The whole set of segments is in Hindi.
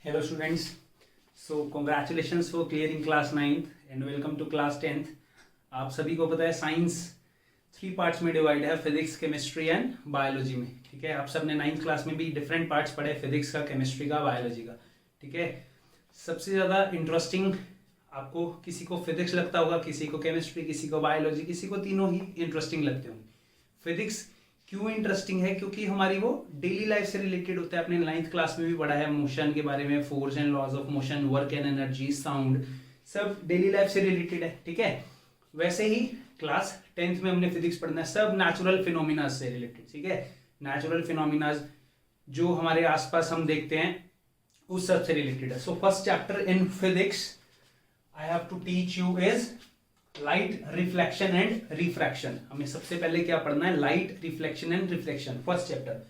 Hello students, so congratulations for clearing class 9th and welcome to class 10th. आप सभी को पता है साइंस 3 पार्ट्स में डिवाइड है, फिजिक्स, केमिस्ट्री एंड बायोलॉजी में. ठीक है, आप सबने 9th क्लास में भी डिफरेंट पार्ट्स पढ़े, फिजिक्स का, केमिस्ट्री का, बायोलॉजी का. ठीक है, सबसे ज़्यादा इंटरेस्टिंग आपको किसी को फिजिक्स लगता होगा, किसी को केमिस्ट्री, किसी को बायोलॉजी, किसी को तीनों ही इंटरेस्टिंग लगते होंगे. फिजिक्स क्यों इंटरेस्टिंग है? क्योंकि हमारी वो डेली लाइफ से रिलेटेड होता है. आपने 9th क्लास में भी पढ़ा है मोशन के बारे में, force and laws of motion, work and energy, sound, सब डेली लाइफ से रिलेटेड है. ठीक है, वैसे ही क्लास 10th में हमने फिजिक्स पढ़ना है, सब नेचुरल फिनोमिना से रिलेटेड. ठीक है, नेचुरल फिनोमिना जो हमारे आसपास हम देखते हैं उस सब से रिलेटेड है. So first chapter in physics I have to teach you is light reflection and refraction. हमें सबसे पहले क्या पढ़ना है? Light reflection and reflection, first chapter.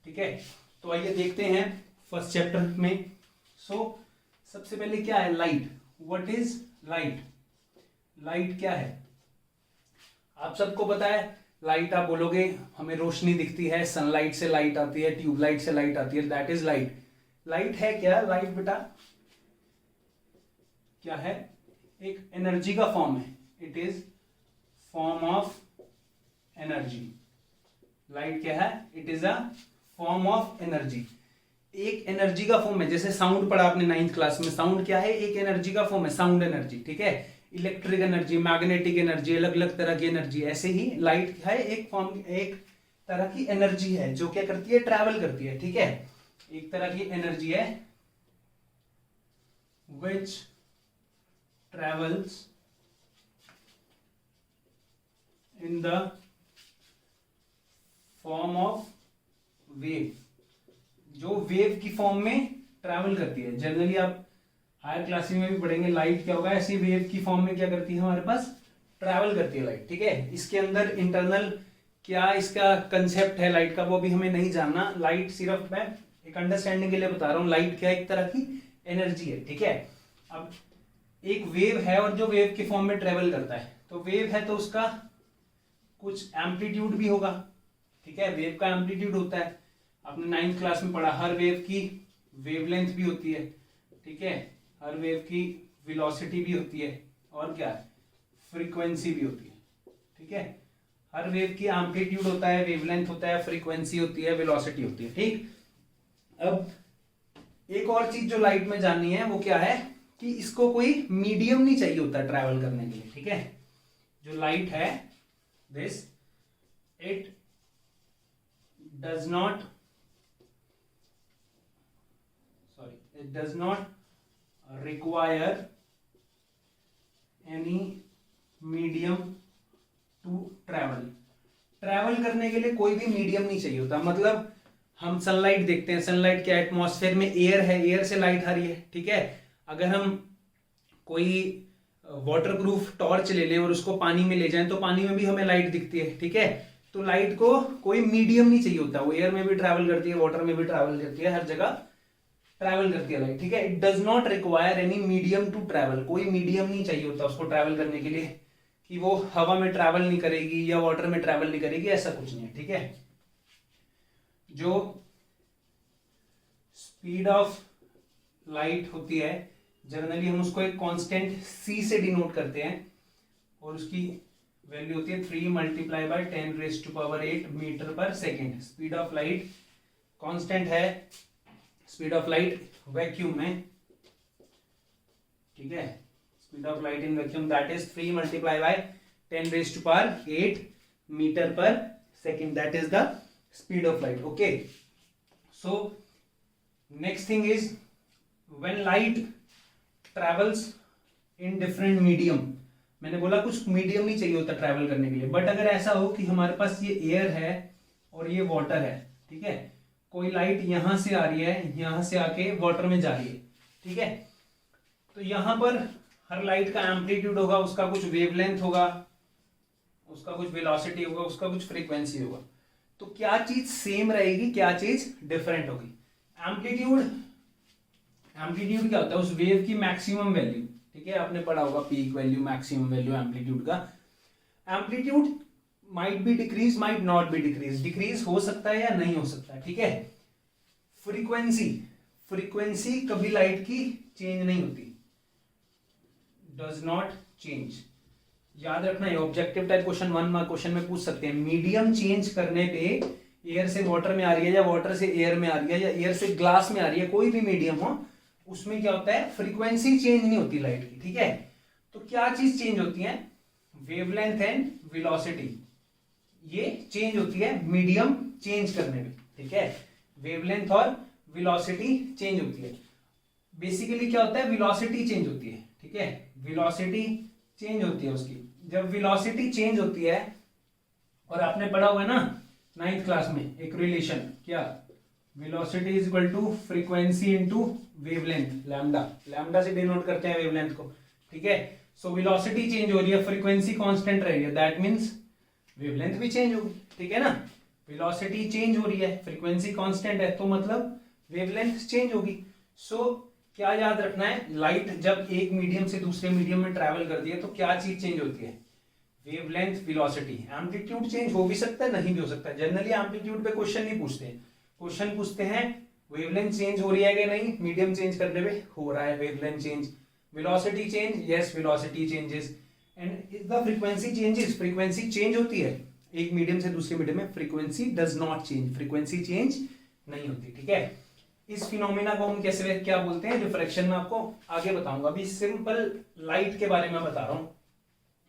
ठीक है, तो आइए देखते हैं फर्स्ट चैप्टर में. सबसे पहले क्या है? Light. What is light? Light क्या है? आप सबको पता है लाइट. आप बोलोगे हमें रोशनी दिखती है, सनलाइट से लाइट आती है, ट्यूबलाइट से लाइट आती है, दैट इज लाइट. लाइट है क्या? लाइट बेटा क्या है? एक एनर्जी का फॉर्म है. It is form of energy. Light क्या है? It is a form of energy. एक एनर्जी का फॉर्म है. जैसे साउंड पढ़ा आपने 9th क्लास में, साउंड क्या है? एक एनर्जी का फॉर्म है, साउंड एनर्जी. ठीक है, इलेक्ट्रिक एनर्जी, मैग्नेटिक एनर्जी, अलग अलग तरह की एनर्जी. ऐसे ही लाइट है एक फॉर्म, एक तरह की एनर्जी है जो क्या करती है? ट्रैवल करती है. ठीक है, एक तरह की एनर्जी है विच travels in the form of wave. जो वेव की फॉर्म में ट्रैवल करती है. जनरली आप हायर क्लासेस में भी पढ़ेंगे लाइट क्या होगा. ऐसी वेव की फॉर्म में क्या करती है? हमारे पास ट्रैवल करती है लाइट. ठीक है, इसके अंदर इंटरनल क्या इसका कंसेप्ट है लाइट का वो भी हमें नहीं जानना. लाइट सिर्फ मैं एक अंडरस्टैंडिंग के लिए बता रहा हूं. लाइट क्या एक तरह की एनर्जी है. ठीक है, अब एक वेव है और जो वेव के फॉर्म में ट्रेवल करता है, तो वेव है तो उसका कुछ एम्पलीट्यूड भी होगा. ठीक है, वेव का एम्पलीट्यूड होता है. आपने 9th क्लास में पढ़ा हर वेव की वेवलेंथ भी होती है. ठीक है, हर वेव की वेलोसिटी भी होती है और क्या है? फ्रीक्वेंसी भी होती है. ठीक है, हर वेव की एम्पलीट्यूड होता है, वेवलेंथ होता है, फ्रीक्वेंसी होती है, वेलोसिटी होती है. ठीक, अब एक और चीज जो लाइट में जाननी है वो क्या है कि इसको कोई मीडियम नहीं चाहिए होता ट्रैवल करने के लिए. ठीक है, जो लाइट है this it does not require any medium to travel करने के लिए कोई भी मीडियम नहीं चाहिए होता. मतलब हम सनलाइट देखते हैं, सनलाइट क्या एटमॉस्फेयर में एयर है, एयर से लाइट आ रही है. ठीक है, अगर हम कोई वाटरप्रूफ टॉर्च ले लें और उसको पानी में ले जाएं तो पानी में भी हमें लाइट दिखती है. ठीक है, तो लाइट को कोई मीडियम नहीं चाहिए होता. वो एयर में भी ट्रैवल करती है, वाटर में भी ट्रैवल करती है, हर जगह ट्रैवल करती है लाइट. ठीक है, it does not require any medium to travel. कोई मीडियम नहीं चाहिए होता उसको ट्रैवल करने के लिए कि वो हवा में ट्रैवल नहीं करेगी या वाटर में ट्रैवल नहीं करेगी, ऐसा कुछ नहीं है. ठीक है, जो स्पीड ऑफ लाइट होती है जनरली हम उसको एक कांस्टेंट c से डिनोट करते हैं और उसकी वैल्यू होती है 3 मल्टीप्लाई बाय 10⁸ मीटर पर second. Speed of light constant है. स्पीड ऑफ लाइट वैक्यूम में. ठीक है, speed of light in vacuum that is 3 multiply by 10⁸ metre पर second. That is the speed of light. Okay, so next thing is when light travels in different medium. मैंने बोला कुछ मीडियम नहीं चाहिए होता ट्रैवल करने के लिए. बट अगर ऐसा हो कि हमारे पास ये एयर है और ये वाटर है. ठीक है, कोई लाइट यहां से आ रही है, यहां से आके वाटर में जा रही है. ठीक है, तो यहां पर हर लाइट का एम्पलीट्यूड होगा, उसका कुछ वेवलेंथ होगा, उसका कुछ वेलोसिटी होगा, उसका कुछ फ्रीक्वेंसी होगा. तो क्या चीज सेम रहेगी, क्या चीज डिफरेंट होगी? एम्पलीट्यूड क्या होता है? उस वेव की मैक्सिमम वैल्यू. ठीक है, आपने पढ़ा होगा peak value, maximum value amplitude का. Amplitude might be decrease, might not be decrease. Decrease हो सकता है या नहीं हो सकता है. ठीक है, फ्रीक्वेंसी फ्रीक्वेंसी कभी लाइट की चेंज नहीं होती, डज नॉट चेंज। याद रखना है, objective type question 1 mark question में पूछ सकते हैं, मीडियम चेंज करने पे एयर से वाटर में आ रही है या वाटर से एयर में आ रही है या एयर से ग्लास में आ रही है, कोई भी मीडियम हो, उसमें क्या होता है, फ्रीक्वेंसी चेंज नहीं होती लाइट की, ठीक है। तो क्या चीज चेंज होती है, वेवलेंथ एंड वेलोसिटी, ये चेंज होती है मीडियम चेंज करने में, ठीक है। वेवलेंथ और वेलोसिटी चेंज होती है। बेसिकली क्या होता है, वेलोसिटी चेंज होती है, ठीक है, वेलोसिटी चेंज होती है उसकी। जब वेलोसिटी चेंज होती है, और आपने पढ़ा हुआ है ना 9th क्लास में एक रिलेशन, क्या, velocity is equal to frequency into wavelength, lambda, lambda से डिनोट करते हैं वेवलेंथ को, ठीक है। सो वेलोसिटी चेंज हो रही है, फ्रीक्वेंसी कांस्टेंट रह रही है, दैट मींस वेवलेंथ भी चेंज होगी, ठीक है ना। वेलोसिटी चेंज हो रही है, फ्रीक्वेंसी कांस्टेंट है, तो मतलब वेवलेंथ चेंज होगी। सो क्या याद रखना है, लाइट जब एक मीडियम से दूसरे मीडियम में ट्रैवल करती है तो क्या चीज चेंज होती है, वेवलेंथ, वेलोसिटी। एम्पलीट्यूड चेंज हो भी सकता है, नहीं भी हो सकता है। जनरली एम्पलीट्यूड पे क्वेश्चन नहीं पूछते, क्वेश्चन पूछते हैं वेवलेंथ चेंज हो रही है कि नहीं, मीडियम चेंज करने में हो रहा है wavelength change, velocity change, yes velocity changes, and if the frequency changes, frequency change होती है एक मीडियम से दूसरे मीडियम में, frequency does not change, frequency change नहीं होती, ठीक है। इस फिनोमेना को हम कैसे क्या बोलते हैं, रिफ्रैक्शन में आपको आगे बताऊंगा। अभी सिंपल लाइट के बारे में बता रहा हूं,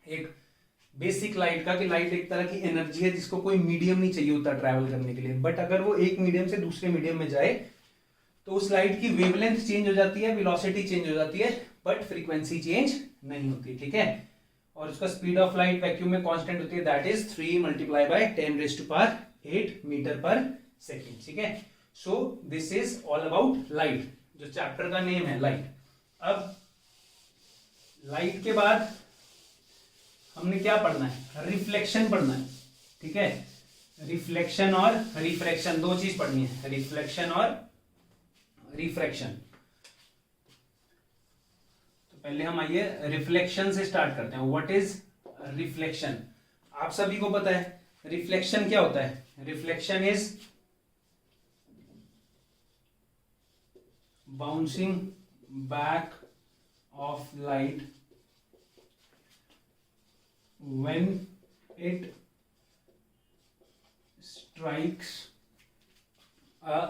एक बेसिक लाइट का, कि लाइट एक तरह की एनर्जी है जिसको कोई मीडियम नहीं चाहिए होता ट्रैवल करने के लिए, बट अगर वो एक मीडियम से दूसरे मीडियम में जाए तो उस लाइट की वेवलेंथ चेंज हो जाती है, वेलोसिटी चेंज हो जाती है, बट फ्रीक्वेंसी चेंज नहीं होती, ठीक है। और उसका स्पीड ऑफ लाइट वैक्यूम में कांस्टेंट होती है, that is 3 multiply by 10⁸ metre पर सेकेंड, ठीक है। So this is all about light, जो चैप्टर का नेम है लाइट। अब लाइट के बाद हमने क्या पढ़ना है, रिफ्लेक्शन पढ़ना है, ठीक है। रिफ्लेक्शन और रिफ्रैक्शन दो चीज पढ़नी है, रिफ्लेक्शन और रिफ्रैक्शन। तो पहले हम आइए रिफ्लेक्शन से स्टार्ट करते हैं। व्हाट इज रिफ्लेक्शन, आप सभी को पता है रिफ्लेक्शन क्या होता है। Reflection is bouncing back of light when it strikes a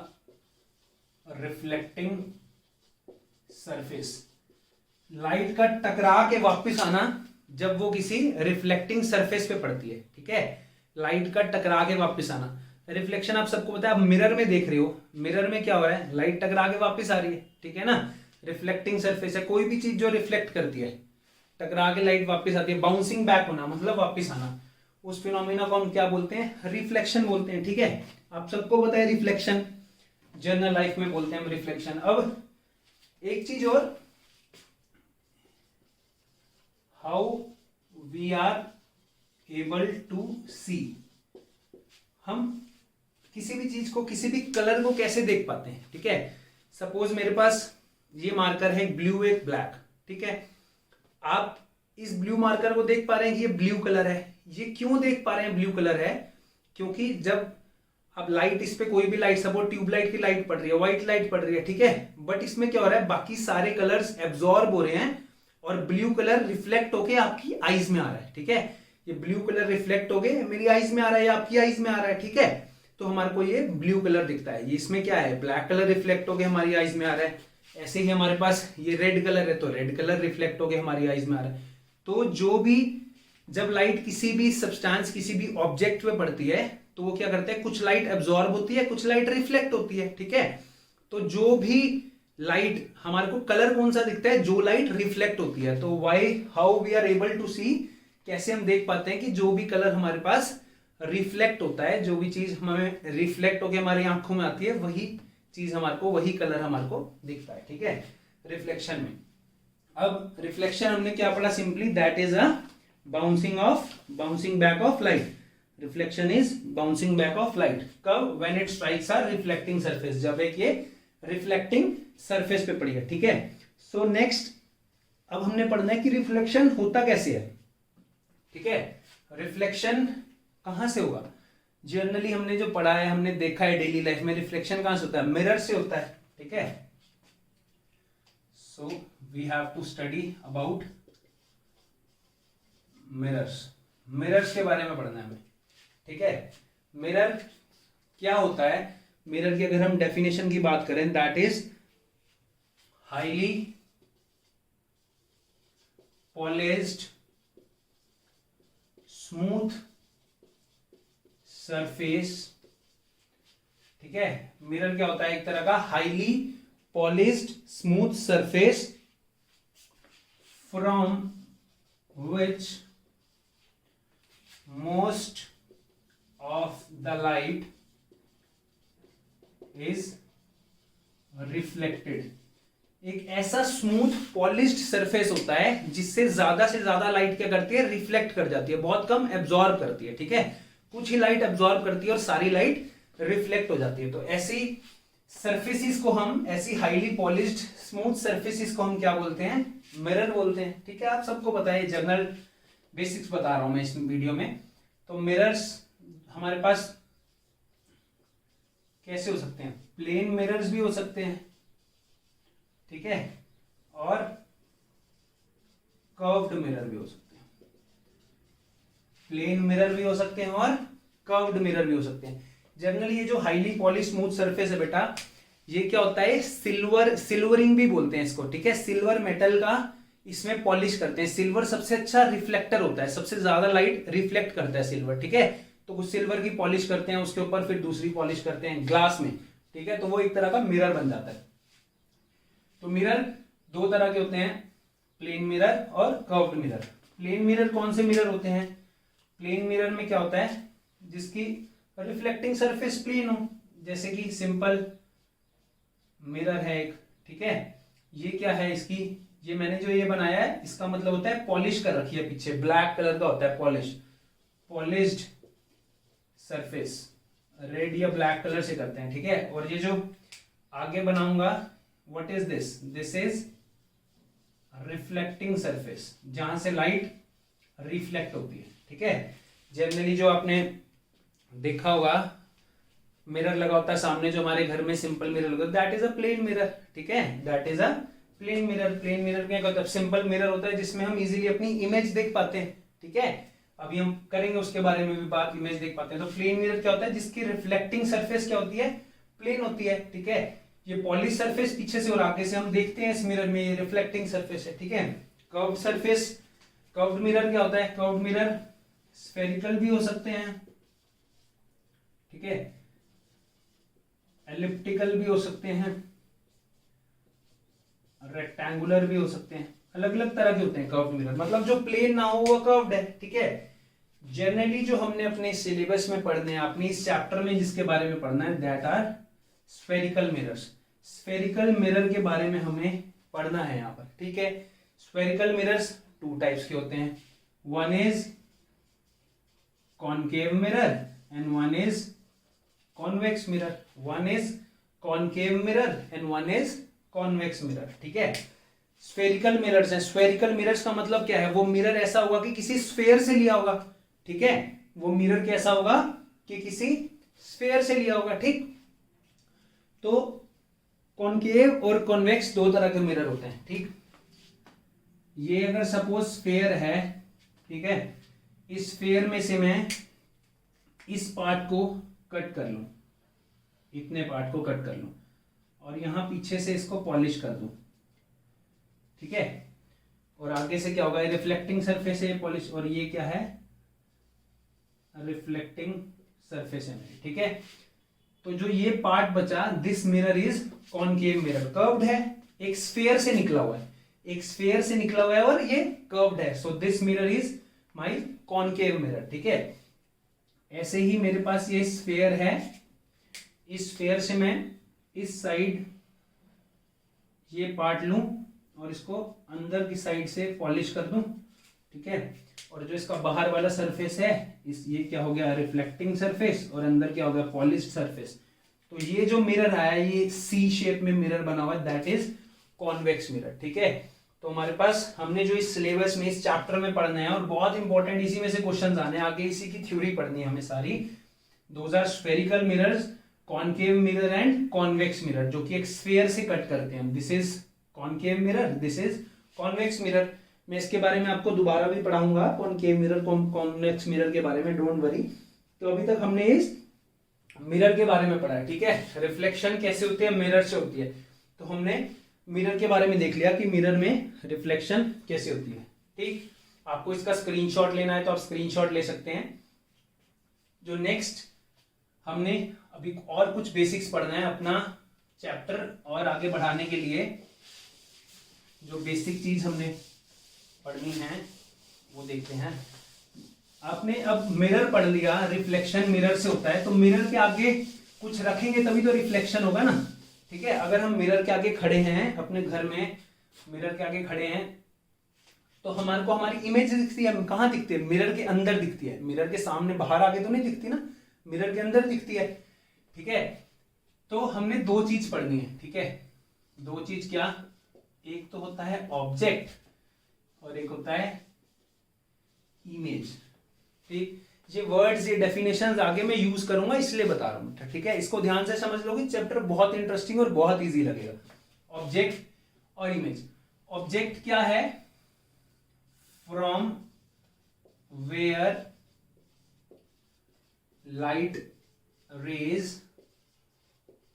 reflecting surface। Light का टकरा के वापस आना जब वो किसी रिफ्लेक्टिंग सरफेस पे पड़ती है, ठीक है। लाइट का टकरा के वापस आना, रिफ्लेक्शन आप सबको पता है, आप मिरर में देख रहे हो, मिरर में क्या हो रहा है, लाइट टकरा के वापस आ रही है, ठीक है ना। रिफ्लेक्टिंग सरफेस है, कोई भी चीज जो रिफ्लेक्ट करती है, टकरा के लाइट वापस आती है, बाउंसिंग बैक होना मतलब वापस आना, उस फिनोमेना को हम क्या बोलते हैं, रिफ्लेक्शन बोलते हैं, ठीक है। आप सबको पता है रिफ्लेक्शन, जनरल लाइफ में बोलते हैं हम रिफ्लेक्शन। अब एक चीज और, how we are able to see, हम किसी भी चीज को, किसी भी कलर को कैसे देख पाते हैं, ठीक है। सपोज मेरे पास ये मार्कर है, ब्लू एक ब्लैक, ठीक है। आप इस ब्लू मार्कर को देख पा रहे हैं कि ये ब्लू कलर है। ये क्यों देख पा रहे हैं ब्लू कलर है, क्योंकि जब अब लाइट, इस पे कोई भी लाइट, सपोज ट्यूबलाइट की लाइट पड़ रही है, व्हाइट लाइट पड़ रही है, ठीक है, बट इसमें क्या हो रहा है, बाकी सारे कलर्स एब्जॉर्ब हो रहे हैं और ब्लू कलर रिफ्लेक्ट होके आपकी आईज में आ रहा है, ठीक है। ये ब्लू कलर रिफ्लेक्ट हो गए मेरी आईज में आ रहा है या आपकी आईज में आ रहा है, ठीक है। तो हमारे को ये ब्लू कलर दिखता है। ये इसमें क्या है, ब्लैक कलर रिफ्लेक्ट हो गए हमारी आईज में आ रहा है। ऐसे ही हमारे पास ये रेड कलर है, तो रेड कलर रिफ्लेक्ट हो गए हमारी आईज में आ रहा है। तो जो भी, जब लाइट किसी भी सब्सटेंस, किसी भी ऑब्जेक्ट पे पड़ती है तो वो क्या करते हैं, कुछ लाइट एब्जॉर्ब होती है, कुछ लाइट रिफ्लेक्ट होती है, ठीक है। तो जो भी लाइट, हमारे को कलर कौन सा दिखता है, जो लाइट रिफ्लेक्ट होती है। तो why, how we are able to see, कैसे हम देख पाते हैं कि जो भी कलर हमारे पास रिफ्लेक्ट होता है, जो भी चीज हमें रिफ्लेक्ट होकर हमारी आंखों में आती है, वही चीज हमारे को, वही कलर हमारे को दिखता है, ठीक है, रिफ्लेक्शन में। अब रिफ्लेक्शन हमने क्या पढ़ा, simply that is a bouncing back of light. Reflection is bouncing back of light, कब, when it strikes a reflecting surface, जब एक ये रिफ्लेक्टिंग सरफेस पे पड़ी है, ठीक है। सो नेक्स्ट अब हमने पढ़ना है कि रिफ्लेक्शन होता कैसे है, ठीक है। रिफ्लेक्शन कहां से होगा, जनरली हमने जो पढ़ा है, हमने देखा है डेली लाइफ में, रिफ्लेक्शन कहां से होता है, मिरर से होता है, ठीक है। We have to study about mirrors. Mirrors के बारे में पढ़ना है हमें, ठीक है। मिरर क्या होता है? मिरर की अगर हम डेफिनेशन की बात करें, that is highly polished smooth surface, ठीक है। मिरर क्या होता है? एक तरह का highly polished smooth surface from which most of the light is reflected. एक ऐसा स्मूथ पॉलिश्ड सरफेस होता है जिससे ज्यादा से ज्यादा लाइट क्या करती है? रिफ्लेक्ट कर जाती है, बहुत कम एब्जॉर्ब करती है, ठीक है। कुछ ही लाइट एब्जॉर्ब करती है और सारी लाइट रिफ्लेक्ट हो जाती है। तो ऐसी सरफेसिस को हम, ऐसी हाईली पॉलिश्ड स्मूथ सरफेसिस को हम क्या बोलते हैं? मिरर बोलते हैं, ठीक है। आप सबको पता है, जनरल बेसिक्स बता रहा हूं मैं इस वीडियो में। तो मिरर्स हमारे पास कैसे हो सकते हैं? प्लेन मिरर्स भी हो सकते हैं, ठीक है, और कर्व्ड मिरर भी हो सकते हैं। प्लेन मिरर भी हो सकते हैं और कर्व्ड मिरर भी हो सकते हैं। जनरली ये जो हाईली पॉलिश स्मूथ सरफेस है बेटा, ये क्या होता है? सिल्वरिंग भी बोलते हैं इसको, ठीक है। सिल्वर मेटल का इसमें पॉलिश करते हैं। सिल्वर सबसे अच्छा रिफ्लेक्टर होता है, सबसे ज्यादा लाइट रिफ्लेक्ट करता है सिल्वर, ठीक है। तो कुछ सिल्वर की पॉलिश करते हैं, उसके ऊपर फिर दूसरी पॉलिश करते हैं ग्लास में, ठीक है। तो वो एक तरह का मिरर बन जाता है। तो मिरर दो तरह के होते हैं, प्लेन मिरर और कर्व्ड मिरर। प्लेन मिरर कौन से मिरर होते हैं? प्लेन मिरर में क्या होता है? जिसकी रिफ्लेक्टिंग सरफेस प्लेन हो, जैसे कि सिंपल मिरर है एक, ठीक है। ये क्या है इसकी, ये मैंने जो ये बनाया है, इसका मतलब होता है पॉलिश कर रखी है पीछे, ब्लैक कलर का होता है पॉलिश्ड सरफेस, रेड या ब्लैक कलर से करते हैं, ठीक है। और ये जो आगे बनाऊंगा, what is this? This is reflecting surface, जहां से लाइट रिफ्लेक्ट होती है, ठीक है। जनरली जो आपने देखा होगा, मिरर लगा होता है सामने, जो हमारे घर में सिंपल मिरर लगा, that is a plane mirror, ठीक है। That is a plane mirror. Plane mirror क्या होता है? सिंपल मिरर होता है जिसमें हम इजीली अपनी इमेज देख पाते हैं, ठीक है। अभी हम करेंगे उसके बारे में भी बात, इमेज देख पाते हैं। तो प्लेन मिरर क्या होता है? जिसकी रिफ्लेक्टिंग सरफेस क्या होती है? प्लेन होती है, ठीक है। ये पॉलिश सरफेस पीछे से और आगे से हम देखते हैं इस मिरर में, ये रिफ्लेक्टिंग सरफेस है, ठीक है। कर्व्ड सरफेस, कर्व्ड मिरर क्या होता है? कर्व्ड मिरर स्फेरिकल भी हो सकते हैं, ठीक है, एलिप्टिकल भी हो सकते हैं, रेक्टेंगुलर भी हो सकते हैं। अलग अलग तरह के होते हैं कर्व्ड मिरर, मतलब जो प्लेन ना हो वो कर्व्ड है, ठीक है। जनरली जो हमने अपने सिलेबस में पढ़ने हैं, अपनी इस चैप्टर में जिसके बारे में पढ़ना है, that are spherical mirrors. Spherical mirror के बारे में हमें पढ़ना है यहाँ पर, ठीक है। स्फेरिकल मिरर्स टू टाइप्स के होते हैं, one is concave mirror and one is convex mirror. One is concave mirror and one is convex mirror, ठीक है। स्फेरिकल मिरर्स हैं। स्फेरिकल मिरर्स का मतलब क्या है? वो मिरर ऐसा होगा कि किसी स्फेयर से लिया होगा, ठीक है। वो मिरर कैसा होगा? कि किसी स्फेयर से लिया होगा, ठीक। तो कॉनकेव और कॉन्वेक्स दो तरह के मिरर होते हैं, ठीक। ये अगर सपोज स्फेयर है, ठीक है, इस स्फेयर में से मैं इस पार्ट को कट कर लूं, इतने पार्ट को कट कर लूं और यहां पीछे से इसको पॉलिश कर दूं, ठीक है। और आगे से क्या होगा? रिफ्लेक्टिंग सरफेस है पॉलिश, और ये क्या है? रिफ्लेक्टिंग सरफेस है, ठीक है। तो जो ये पार्ट बचा, this mirror is concave mirror, curved है, एक स्फेयर से निकला हुआ है, एक स्फेयर से निकला हुआ है और ये कर्व्ड है। So this mirror is my concave mirror, ठीक है। ऐसे ही मेरे पास ये स्फेयर है, इस स्फेयर से मैं इस साइड ये पार्ट लूं और इसको अंदर की साइड से पॉलिश कर दूं, ठीक है। और जो इसका बाहर वाला सरफेस है, ये क्या हो गया? रिफ्लेक्टिंग सरफेस, और अंदर क्या हो गया? Polished surface. तो ये जो मिरर आया, ये सी शेप में मिरर बना हुआ है, दैट इज कॉन्वेक्स मिरर, ठीक है। तो हमारे पास, हमने जो इस सिलेबस में, इस चैप्टर में पढ़ना है, और बहुत इंपॉर्टेंट इसी में से क्वेश्चन आने, आगे इसी की थ्योरी पढ़नी है हमें सारी। Those are spherical mirrors, concave mirror and convex mirror, जो कि एक स्फेयर से कट करते हैं। This is concave mirror, this is convex mirror. मैं इसके बारे में आपको दोबारा भी पढ़ाऊंगा, कॉनकेव मिरर, कॉन्वेक्स मिरर के बारे में, डोंट वरी। तो अभी तक हमने इस मिरर के बारे में पढ़ा है, ठीक है। रिफ्लेक्शन कैसे होती है, मिरर से होती है। तो हमने मिरर के बारे में देख लिया कि मिरर में रिफ्लेक्शन कैसे होती है, ठीक। आपको इसका स्क्रीनशॉट लेना है तो आप स्क्रीनशॉट ले सकते हैं। जो नेक्स्ट हमने अभी और कुछ बेसिक्स पढ़ना है अपना चैप्टर और आगे बढ़ाने के लिए। जो बेसिक चीज हमने पढ़नी है वो देखते हैं। आपने अब मिरर पढ़ लिया, रिफ्लेक्शन मिरर से होता है, तो मिरर के आगे कुछ रखेंगे तभी तो रिफ्लेक्शन होगा ना, ठीक है। अगर हम मिरर के आगे खड़े हैं अपने घर में, मिरर के आगे खड़े हैं, तो हमारे को हमारी इमेज दिखती है। कहाँ दिखती है, मिरर के अंदर दिखती है। मिरर के सामने बाहर आगे तो नहीं दिखती ना, मिरर के अंदर दिखती है, ठीक है। तो हमने दो चीज पढ़नी है, ठीक है। दो चीज क्या, एक तो होता है ऑब्जेक्ट और एक होता है इमेज, ठीक। ये वर्ड्स, ये डेफिनेशंस आगे मैं यूज करूंगा इसलिए बता रहा हूं, ठीक है। इसको ध्यान से समझ लोगे, चैप्टर बहुत इंटरेस्टिंग और बहुत इजी लगेगा। ऑब्जेक्ट और इमेज। ऑब्जेक्ट क्या है, from where light rays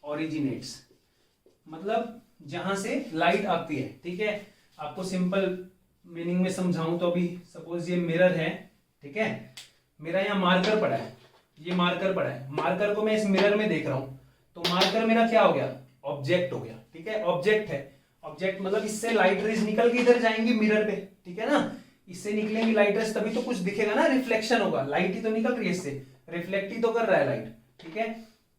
originates, मतलब जहां से लाइट आती है, ठीक है। आपको सिंपल मीनिंग में समझाऊं तो अभी सपोज ये मिरर है, ठीक है। मेरा यहाँ मार्कर पड़ा है, ये मार्कर पड़ा है, मार्कर को मैं इस मिरर में देख रहा हूं, तो मार्कर मेरा क्या हो गया, ऑब्जेक्ट हो गया, ठीक है। ऑब्जेक्ट है, ऑब्जेक्ट मतलब इससे लाइट रेज निकल के इधर जाएंगी मिरर पे, ठीक है ना। इससे निकलेंगी लाइट रेज तभी तो कुछ दिखेगा ना, रिफ्लेक्शन होगा। लाइट ही तो निकल रही है इससे, रिफ्लेक्ट ही तो कर रहा है लाइट, ठीक है।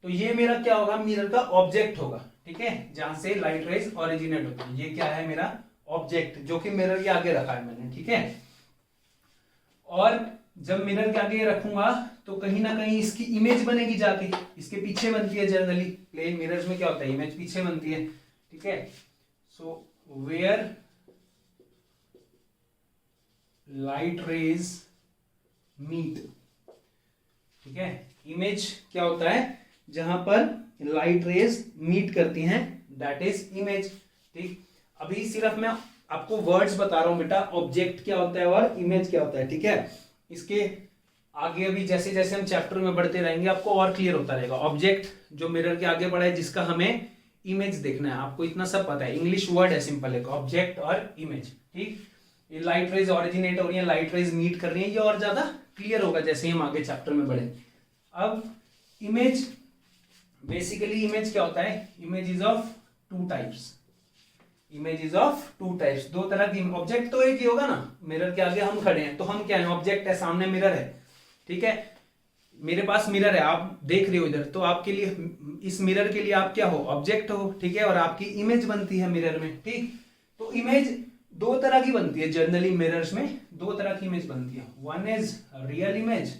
तो ये मेरा क्या होगा, मिरर का ऑब्जेक्ट होगा, ठीक है, जहां से लाइट रेज ओरिजिनेट होती है। ये क्या है, मेरा ऑब्जेक्ट, जो कि मिरर के आगे रखा है मैंने, ठीक है। और जब मिरर के आगे रखूंगा तो कहीं ना कहीं इसकी इमेज बनेगी जाके, इसके पीछे बनती है जनरली। प्लेन मिरर्स में क्या होता है, इमेज पीछे बनती है, ठीक है। So where light rays meet, ठीक है। इमेज क्या होता है, जहां पर लाइट रेज मीट करती हैं, दैट इज इमेज, ठीक। अभी सिर्फ मैं आपको वर्ड्स बता रहा हूं बेटा, ऑब्जेक्ट क्या होता है और इमेज क्या होता है, ठीक है। इसके आगे अभी जैसे जैसे हम चैप्टर में बढ़ते रहेंगे आपको और क्लियर होता रहेगा। ऑब्जेक्ट जो मिरर के आगे पड़ा है, जिसका हमें इमेज देखना है, आपको इतना सब पता है, इंग्लिश वर्ड है सिंपल, एक ऑब्जेक्ट और इमेज, ठीक। ये लाइट रेज ओरिजिनेट हो रही है, लाइट रेज मीट कर रही है, ये और ज्यादा क्लियर होगा जैसे हम आगे चैप्टर में बढ़े। अब इमेज, बेसिकली इमेज क्या होता है, image is of two types, image is of two types, दो तरह की। ऑब्जेक्ट तो एक ही होगा ना, मिरर के आगे हम खड़े हैं तो हम क्या है, ऑब्जेक्ट है, सामने मिरर है, ठीक है। मेरे पास मिरर है, आप देख रहे हो इधर, तो आपके लिए, इस मिरर के लिए आप क्या हो, ऑब्जेक्ट हो, ठीक है। और आपकी इमेज बनती है मिरर में, ठीक। तो इमेज दो तरह की बनती है जनरली, मिरर्स में दो तरह की इमेज बनती है, one is real image,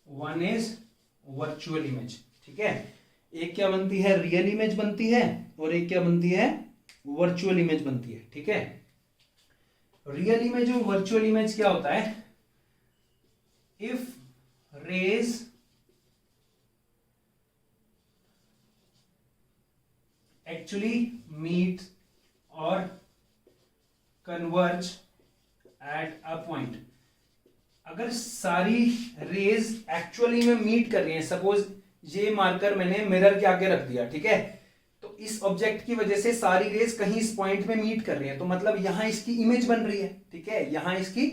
one is virtual image, ठीक है। एक क्या बनती है, रियल इमेज बनती है, और एक क्या बनती है, वर्चुअल इमेज बनती है, ठीक है। रियल इमेज और वर्चुअल इमेज क्या होता है, इफ रेज एक्चुअली मीट और कन्वर्ज एट अ पॉइंट, अगर सारी रेज एक्चुअली में मीट कर रही हैं, सपोज ये मार्कर मैंने मिरर के आगे रख दिया, ठीक है, तो इस ऑब्जेक्ट की वजह से सारी रेज कहीं इस पॉइंट में मीट कर रही है, तो मतलब यहां इसकी इमेज बन रही है, ठीक है, यहां इसकी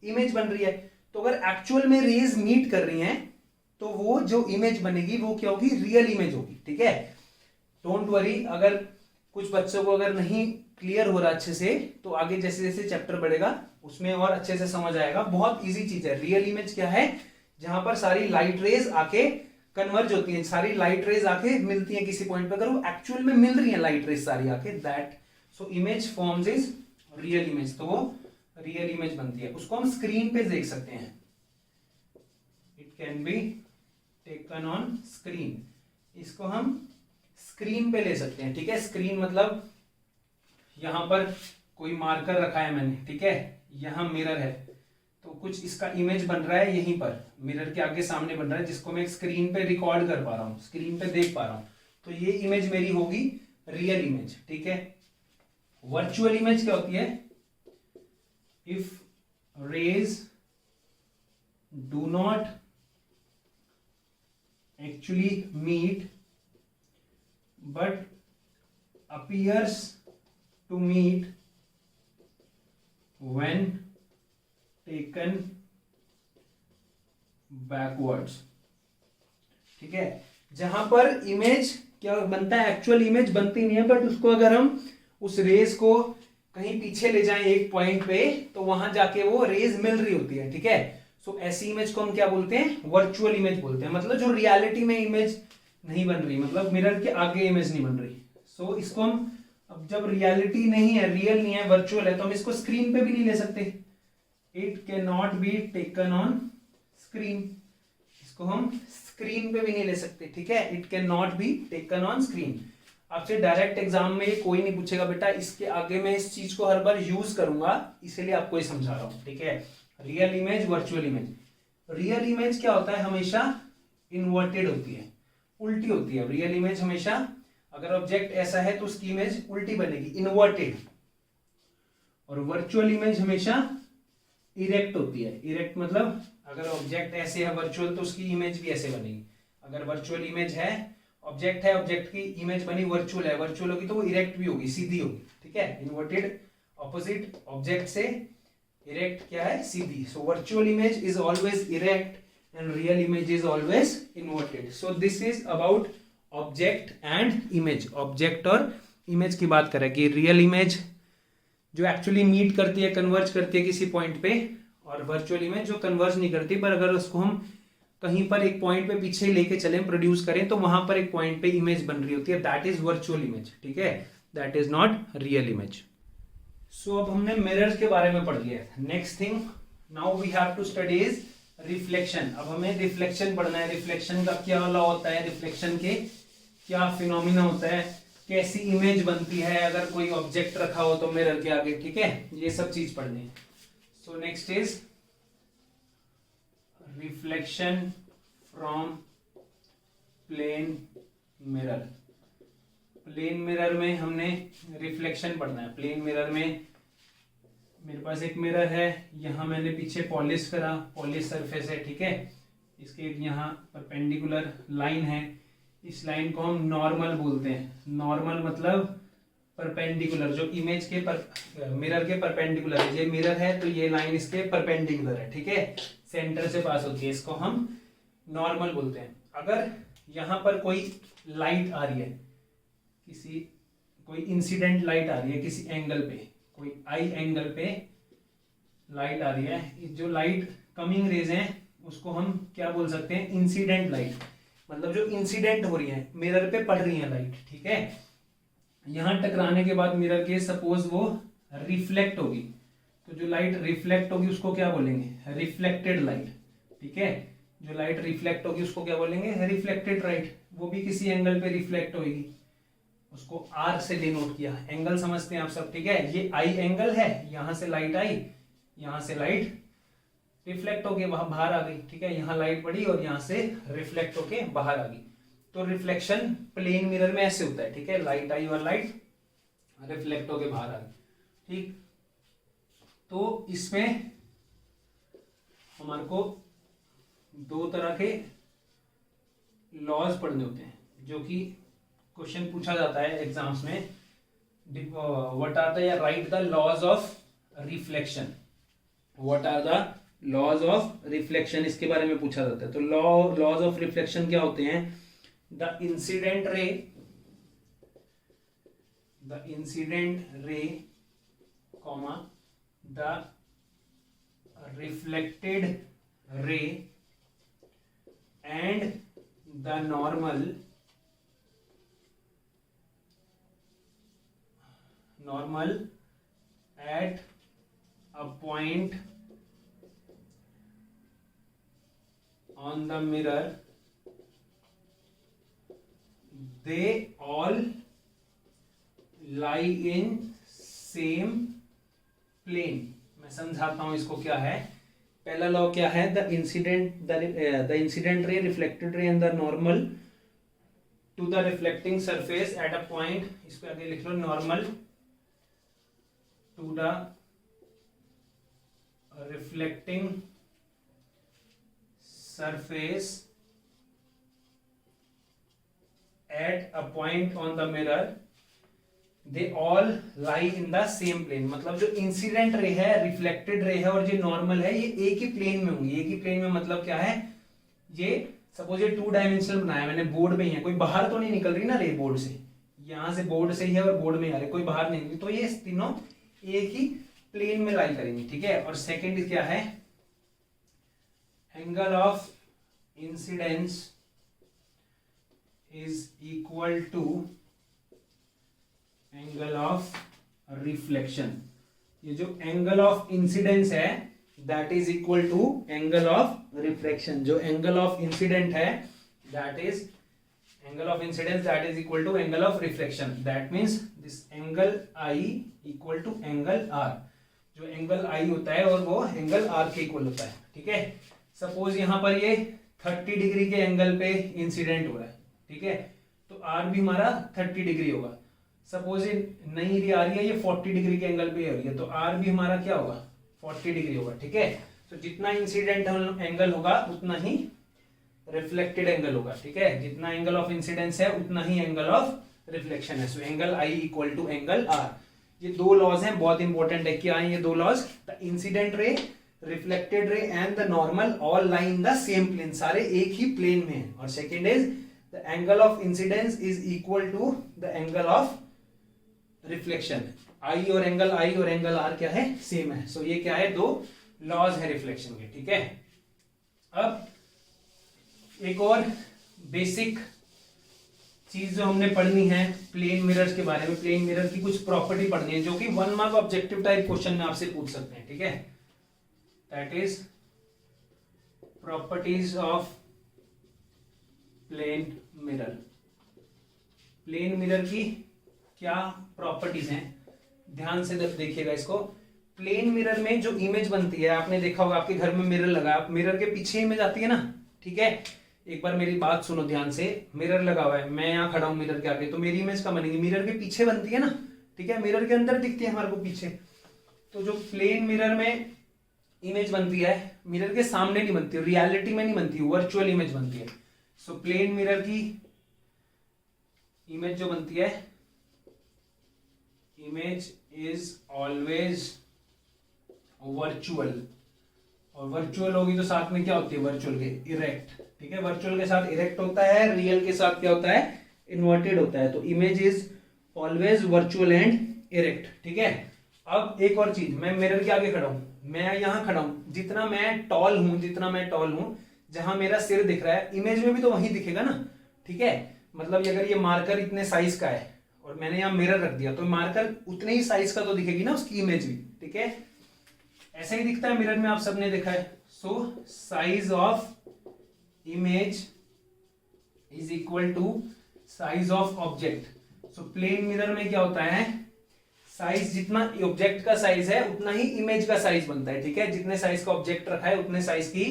इमेज बन रही है। तो अगर एक्चुअल में रेज मीट कर रही हैं तो वो जो इमेज बनेगी वो क्या होगी, रियल इमेज होगी, ठीक है। डोंट वरी, अगर कुछ बच्चों को अगर नहीं क्लियर हो रहा अच्छे से, तो आगे जैसे जैसे चैप्टर बढ़ेगा उसमें और अच्छे से समझ आएगा। बहुत इजी चीज है। रियल इमेज क्या है, जहां पर सारी लाइट रेज आके कन्वर्ज होती हैं, सारी लाइट रेज आके मिलती हैं किसी पॉइंट पर, अगर वो एक्चुअल में मिल रही हैं लाइट रेज सारी आके, that so image forms is real image, तो वो रियल इमेज बनती है। उसको हम स्क्रीन पे देख सकते हैं, it can be taken on screen, इसको हम स्क्रीन पे ले सकते हैं, ठीक है। स्क्रीन मतलब यहां पर कोई मार्कर रखा है मैंने, ठीक है, यहां मिरर है, तो कुछ इसका इमेज बन रहा है यहीं पर मिरर के आगे सामने बन रहा है, जिसको मैं स्क्रीन पे रिकॉर्ड कर पा रहा हूं, स्क्रीन पे देख पा रहा हूं, तो ये इमेज मेरी होगी रियल इमेज, ठीक है, वर्चुअल इमेज क्या होती है? If rays do not actually meet but appears to meet when taken backwards. ठीक है, जहां पर इमेज क्या बनता है, एक्चुअल इमेज बनती नहीं है, बट उसको अगर हम उस रेज को कहीं पीछे ले जाएं एक पॉइंट पे, तो वहां जाके वो रेज मिल रही होती है. ठीक है, सो ऐसी इमेज को हम क्या बोलते हैं? वर्चुअल इमेज बोलते हैं. मतलब जो रियलिटी में इमेज नहीं बन रही, मतलब मिरर के आगे इमेज नहीं बन रही. सो इसको हम, अब जब रियलिटी नहीं है, रियल नहीं है, वर्चुअल है, तो हम इसको स्क्रीन पे भी नहीं ले सकते. It can not be taken on screen. इसको हम स्क्रीन पे भी नहीं ले सकते. ठीक है, it can not be taken on screen. आपसे डायरेक्ट एग्जाम में कोई नहीं पूछेगा बेटा, इसके आगे मैं इस चीज को हर बार यूज करूंगा, इसीलिए आपको ही समझा रहा हूं. ठीक है, real image, virtual image. Real image क्या होता है? हमेशा इन्वर्टेड होती है, उल्टी होती है. रियल इमेज हमेशा, अगर ऑब्जेक्ट ऐसा है तो उसकी इमेज उल्टी बनेगी, इन्वर्टेड. और वर्चुअल इमेज हमेशा इरेक्ट होती है. इरेक्ट मतलब अगर ऑब्जेक्ट ऐसे है वर्चुअल, तो उसकी इमेज भी ऐसे बनेगी. अगर वर्चुअल इमेज है, ऑब्जेक्ट है, ऑब्जेक्ट की इमेज बनी वर्चुअल है, वर्चुअल होगी तो वो इरेक्ट भी होगी, सीधी होगी. ठीक है, इन्वर्टेड ऑपोजिट ऑब्जेक्ट से, इरेक्ट क्या है? सीधी. So virtual image is always erect and real image is always inverted. So this is about object and image. object और image की बात करें कि real image जो actually meet करती है, converge करती है किसी point पे, और virtual image जो converge नहीं करती, पर अगर उसको हम कहीं पर एक point पे पीछे लेके चलें, produce करें, तो वहां पर एक point पे image बन रही होती है. that is virtual image. ठीक है, that is not real image. So अब हमने mirrors के बारे में पढ़ लिया है. next thing now we have to study is reflection. अब हमें रिफ्लेक्शन पढ़ना है. रिफ्लेक्शन का क्या लॉ होता है, रिफ्लेक्शन के क्या फिनोमिना होता है, कैसी इमेज बनती है अगर कोई ऑब्जेक्ट रखा हो तो मिरर के आगे. ठीक है, ये सब चीज पढ़नी है. So next is reflection from plane mirror. Plane mirror में हमने रिफ्लेक्शन पढ़ना है. प्लेन मिरर में मेरे पास एक मिरर है, यहाँ मैंने पीछे पॉलिश करा, पॉलिश सरफेस है. ठीक है, इसके यहाँ परपेंडिकुलर लाइन है. इस लाइन को हम नॉर्मल बोलते हैं. नॉर्मल मतलब परपेंडिकुलर, जो इमेज के मिरर के परपेंडिकुलर है. ये मिरर है तो ये लाइन इसके परपेंडिकुलर है. ठीक है, सेंटर से पास होती है, इसको हम नॉर्मल बोलते हैं. अगर यहाँ पर कोई लाइट आ रही है, कोई इंसिडेंट लाइट आ रही है किसी एंगल पे, कोई आई एंगल पे लाइट आ रही है, जो लाइट कमिंग रेज है उसको हम क्या बोल सकते हैं? Incident light. मतलब जो इंसिडेंट हो रही है, मिरर पे पड़ रही है लाइट. ठीक है, यहां टकराने के बाद मिरर के सपोज वो रिफ्लेक्ट होगी, तो जो लाइट रिफ्लेक्ट होगी उसको क्या बोलेंगे? Reflected light. ठीक है, जो लाइट रिफ्लेक्ट होगी उसको क्या बोलेंगे? Reflected light. वो भी किसी एंगल पे रिफ्लेक्ट होगी, उसको आर से डिनोट किया. एंगल समझते हैं आप सब. ठीक है, ये आई एंगल है, यहां से लाइट आई, यहां से लाइट रिफ्लेक्ट होके वहां बाहर आ गई. ठीक है, यहां लाइट पड़ी और यहां से रिफ्लेक्ट होके बाहर आ गई. तो रिफ्लेक्शन प्लेन मिरर में ऐसे होता है. ठीक है, लाइट आई और लाइट रिफ्लेक्ट होके बाहर आ गई. ठीक, तो इसमें हमारे को दो तरह के लॉज पढ़ने होते हैं, जो कि क्वेश्चन पूछा जाता है एग्जाम्स में. What are the right the laws of reflection. What are the laws of reflection, इसके बारे में पूछा जाता है. तो लॉज ऑफ रिफ्लेक्शन क्या होते हैं? द इंसिडेंट रे comma the reflected ray and the normal at a point on the mirror, they all lie in same plane. मैं समझाता हूं इसको क्या है. पहला लॉ क्या है? The incident ray, reflected ray and the normal to the reflecting surface at a point. इसको आगे लिख लो, normal to the reflecting surface at a point on the mirror, they all lie in the same plane। मतलब जो इंसिडेंट रे है, रिफ्लेक्टेड रे है और जो नॉर्मल है, ये एक ही प्लेन में होंगे। एक ही प्लेन में मतलब क्या है, ये सपोज ये 2 डायमेंशनल बनाया मैंने, बोर्ड में ही है, कोई बाहर तो नहीं निकल रही ना रे बोर्ड से, यहां से बोर्ड से ही है और बोर्ड में आ रही, कोई बाहर नहीं, तो ये तीनों एक ही प्लेन में लाई करेंगे, ठीक है। और सेकेंड क्या है, angle of incidence is equal to angle of reflection. ये जो एंगल ऑफ इंसिडेंस है that is equal to angle of reflection. जो एंगल ऑफ इंसिडेंट है that is angle of incidence that is equal to angle of reflection. That means this angle i equal to angle r. जो एंगल आई होता है और वो एंगल आर के इक्वल होता है, ठीक है। सपोज यहां पर ये 30 डिग्री के एंगल पे इंसिडेंट हो रहा है, ठीक है, तो आर भी हमारा 30 डिग्री होगा। सपोज ये नई रे आ रही है, ये 40 डिग्री के एंगल पे हो रही है, तो आर भी हमारा क्या होगा, 40 डिग्री होगा, ठीक है। तो जितना इंसिडेंट एंगल होगा उतना ही रिफ्लेक्टेड एंगल होगा, ठीक है। जितना एंगल ऑफ इंसिडेंस है उतना ही एंगल ऑफ रिफ्लेक्शन है। So angle i equal to angle r. ये दो लॉज हैं, बहुत इंपॉर्टेंट है। क्या है ये दो laws, the incident ray, reflected ray and the normal all lie in the same plane, सारे एक ही प्लेन में है। और second is the angle of incidence is equal to the angle of reflection. I और एंगल आर क्या है, सेम है। सो ये क्या है, दो लॉज है रिफ्लेक्शन के, ठीक है। अब एक और बेसिक चीज जो हमने पढ़नी है प्लेन मिरर्स के बारे में, प्लेन मिरर की कुछ प्रॉपर्टी पढ़नी है जो कि 1 मार्क ऑब्जेक्टिव टाइप क्वेश्चन में आपसे पूछ सकते हैं, ठीक है। That is properties of plane mirror. Plane mirror की क्या प्रॉपर्टीज हैं, ध्यान से देखिएगा इसको। प्लेन मिरर में जो इमेज बनती है, आपने देखा होगा आपके घर में मिरर लगा, आप मिरर के पीछे इमेज आती है ना, ठीक है। एक बार मेरी बात सुनो ध्यान से, मिरर लगा हुआ है, मैं यहाँ खड़ा हूं मिरर के आगे, तो मेरी इमेज कहाँ बनेगी, मिरर के पीछे बनती है ना, ठीक है। मिरर के अंदर दिखती है हमारे को पीछे। तो जो प्लेन मिरर में इमेज बनती है, मिरर के सामने नहीं बनती, रियलिटी में नहीं बनती, वर्चुअल इमेज बनती है। सो प्लेन मिरर की इमेज जो बनती है, इमेज इज ऑलवेज वर्चुअल। और वर्चुअल होगी तो साथ में क्या होती है वर्चुअल के, इरेक्ट, ठीक है। वर्चुअल के साथ इरेक्ट होता है, रियल के साथ क्या होता है, इन्वर्टेड होता है। तो image is always virtual and erect, ठीक है। अब एक और चीज, मैं मिरर के आगे खड़ा हूं, मैं यहां खड़ा हूं, जितना मैं टॉल हूं, जहां मेरा सिर दिख रहा है, इमेज में भी तो वही दिखेगा ना, ठीक है। मतलब अगर ये मार्कर इतने साइज का है और मैंने यहाँ मिरर रख दिया, तो मार्कर उतने ही साइज का तो दिखेगी ना उसकी इमेज भी, ठीक है। ऐसा ही दिखता है मिरर में, आप सबने देखा है। So size of image is equal to size of object. So plane mirror में क्या होता है, साइज जितना ऑब्जेक्ट का साइज है उतना ही इमेज का साइज बनता है, ठीक है। जितने साइज का ऑब्जेक्ट रखा है उतने साइज की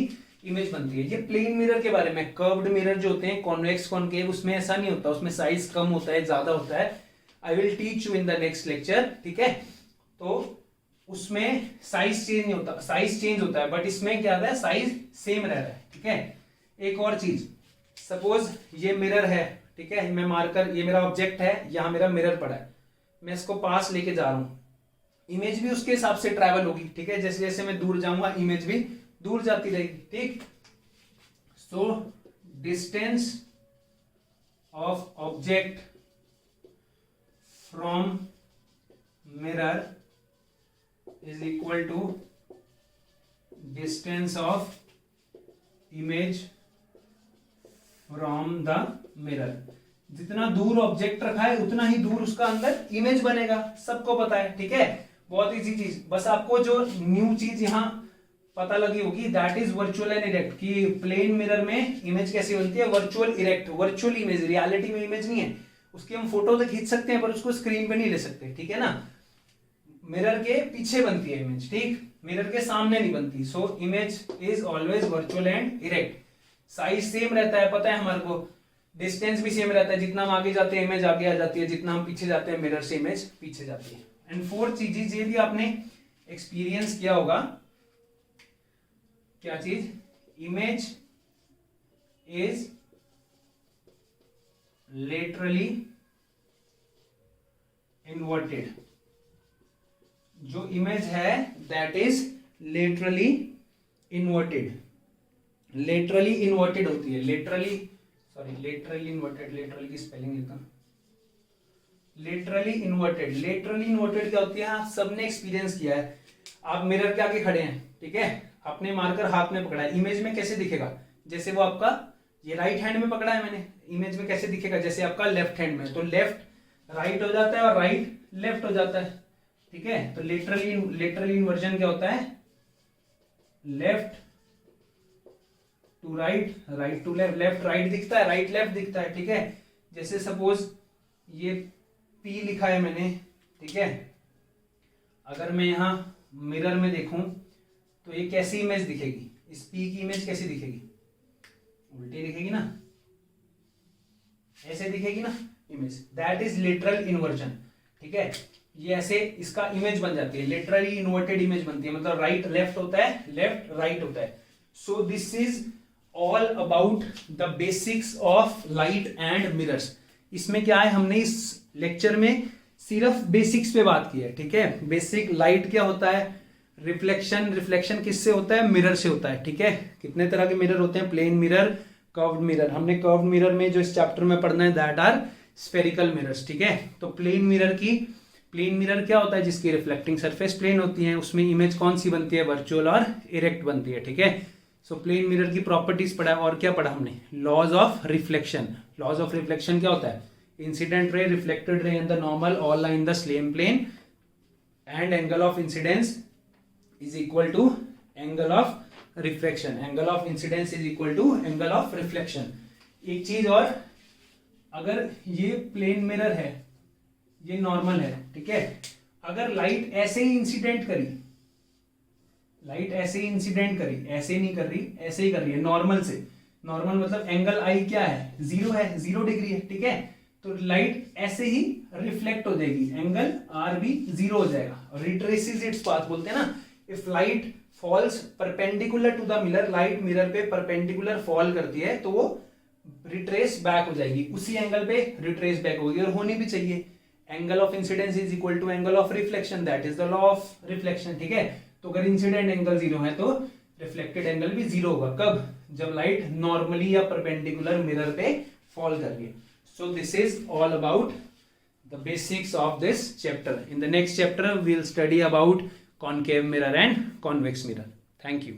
इमेज बनती है। ये प्लेन मिरर के बारे में। कर्व्ड मिरर जो होते हैं, कॉन्वेक्स, कॉनकेव, उसमें ऐसा नहीं होता, उसमें साइज कम होता है, ज्यादा होता है। I will teach you in the next lecture, ठीक है। तो उसमें साइज चेंज नहीं होता, साइज चेंज होता है, बट इसमें क्या होता है, साइज सेम रह रहा है, ठीक है। एक और चीज, सपोज ये मिरर है, ठीक है, मैं मार्कर, ये मेरा ऑब्जेक्ट है, यहां मेरा मिरर पड़ा है, मैं इसको पास लेके जा रहा हूं, इमेज भी उसके हिसाब से ट्रैवल होगी, ठीक है। जैसे जैसे मैं दूर जाऊंगा इमेज भी दूर जाती रहेगी, ठीक। So distance of object from mirror is equal to distance of image from the mirror। जितना दूर ऑब्जेक्ट रखा है उतना ही दूर उसका अंदर इमेज बनेगा, सबको पता है, ठीक है। बहुत इजी चीज, बस आपको जो न्यू चीज यहां पता लगी होगी, that is virtual and erect. कि प्लेन मिरर में इमेज कैसी बनती है, virtual erect, virtual image, reality में इमेज नहीं है, उसकी हम फोटो तो खींच सकते हैं पर उसको स्क्रीन पे नहीं ले सकते, ठीक है ना। मिरर के पीछे बनती है इमेज, ठीक, मिरर के सामने नहीं बनती। So image is always virtual and erect. Size same रहता है, पता है हमारे को, डिस्टेंस भी सेम रहता है, जितना हम आगे जाते हैं इमेज आगे आ जाती है, जितना हम पीछे जाते हैं मिरर से इमेज पीछे जाती है, एंड फोर्थ चीज ये भी आपने एक्सपीरियंस किया होगा, क्या चीज, इमेज इज लेटरली इन्वर्टेड। जो इमेज है that is laterally inverted, laterally inverted होती है, लेटरली इन्वर्टेड, लेटरली की स्पेलिंग लिखता हूं, लेटरली इन्वर्टेड क्या होती है, आप सबने एक्सपीरियंस किया है। आप मिरर के आगे खड़े हैं, ठीक है, आपने मार्कर हाथ में पकड़ा है, इमेज में कैसे दिखेगा, जैसे वो आपका ये राइट हैंड में पकड़ा है मैंने, इमेज में कैसे दिखेगा, जैसे आपका लेफ्ट हैंड में, तो लेफ्ट राइट हो जाता है और राइट लेफ्ट हो जाता है, ठीक है। तो लेटरली इन्वर्जन क्या होता है, left to right, right to left, left right दिखता है, राइट लेफ्ट दिखता है, ठीक है। जैसे सपोज ये P लिखा है मैंने, ठीक है, अगर मैं यहां मिरर में देखूं तो ये कैसी इमेज दिखेगी, इस P की इमेज कैसी दिखेगी, उल्टी दिखेगी ना, ऐसे दिखेगी ना image, that is literal inversion, ठीक है। ये ऐसे इसका इमेज बन जाती है, लिटरली इन्वर्टेड इमेज बनती है, मतलब राइट लेफ्ट होता है, लेफ्ट राइट होता है। So this is all about the basics of light and mirrors. इसमें क्या है, हमने इस लेक्चर में सिर्फ बेसिक्स पे बात की है, ठीक है। बेसिक लाइट क्या होता है, रिफ्लेक्शन किससे होता है, मिरर से होता है, ठीक है। कितने तरह के मिरर होते हैं, प्लेन मिरर, कर्व्ड मिरर। हमने कर्व्ड मिरर में जो इस चैप्टर में पढ़ना है दैट आर स्फेरिकल मिरर्स, ठीक है। तो प्लेन मिरर क्या होता है, जिसकी रिफ्लेक्टिंग सरफेस प्लेन होती है, उसमें इमेज कौन सी बनती है, वर्चुअल और इरेक्ट बनती है, ठीक है। सो प्लेन मिरर की प्रॉपर्टीज पढ़ा, और क्या पढ़ा हमने, laws of reflection. Laws of reflection क्या होता है, incident ray, reflected ray and the normal all lie in the same plane and angle of incidence is equal to angle of reflection, angle of incidence is equal to angle of reflection. एक चीज और, अगर ये प्लेन मिरर है, ये नॉर्मल है, ठीक है, अगर लाइट ऐसे ही इंसिडेंट करी, ऐसे नहीं कर रही, ऐसे ही कर रही है नॉर्मल से, नॉर्मल मतलब एंगल आई क्या है, 0 है, 0 डिग्री है, ठीक है। तो लाइट ऐसे ही रिफ्लेक्ट हो जाएगी, एंगल आर भी 0 हो जाएगा, और रिट्रेसेस इट्स पाथ बोलते हैं ना। If light falls perpendicular to the mirror, light mirror पे परपेंडिकुलर फॉल करती है तो वो रिट्रेस बैक हो जाएगी, उसी एंगल पे रिट्रेस बैक होगी, और होनी भी चाहिए। Angle of incidence is equal to angle of reflection, that is the law of reflection, ठीक है। तो अगर इंसिडेंट एंगल 0 है तो रिफ्लेक्टेड एंगल भी 0 होगा, कब, जब लाइट नॉर्मली या परपेंडिकुलर मिरर पे फॉल कर रही है। So this is all about the basics of this chapter. In the next chapter we will study about concave mirror and convex mirror. Thank you.